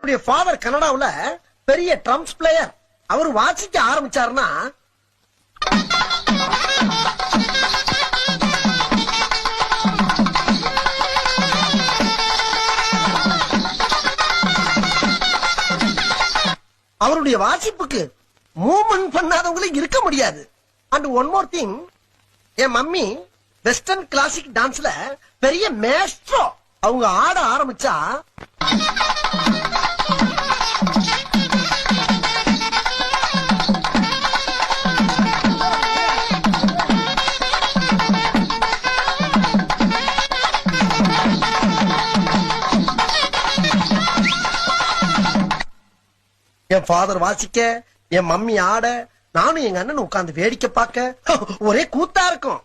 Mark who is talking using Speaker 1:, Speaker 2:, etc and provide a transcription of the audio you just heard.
Speaker 1: என்னுடைய ஃபாதர் கனடாவுல பெரிய drums player. அவர் வாசிக்க ஆரம்பிச்சாருன்னா அவருடைய வாசிப்புக்கு மூவ்மெண்ட் பண்ணாதவங்களும் இருக்க முடியாது. அண்ட் ஒன் மோர் திங், என் மம்மி வெஸ்டர்ன் கிளாசிக் டான்ஸ்ல பெரிய மேஸ்ட்ரோ. அவங்க ஆட ஆரம்பிச்சா என் ஃபாதர் வாசிக்க, என் மம்மி ஆட, நானும் எங்க அண்ணன் உட்கார்ந்து வேடிக்கை பார்க்க ஒரே கூத்தா இருக்கும்.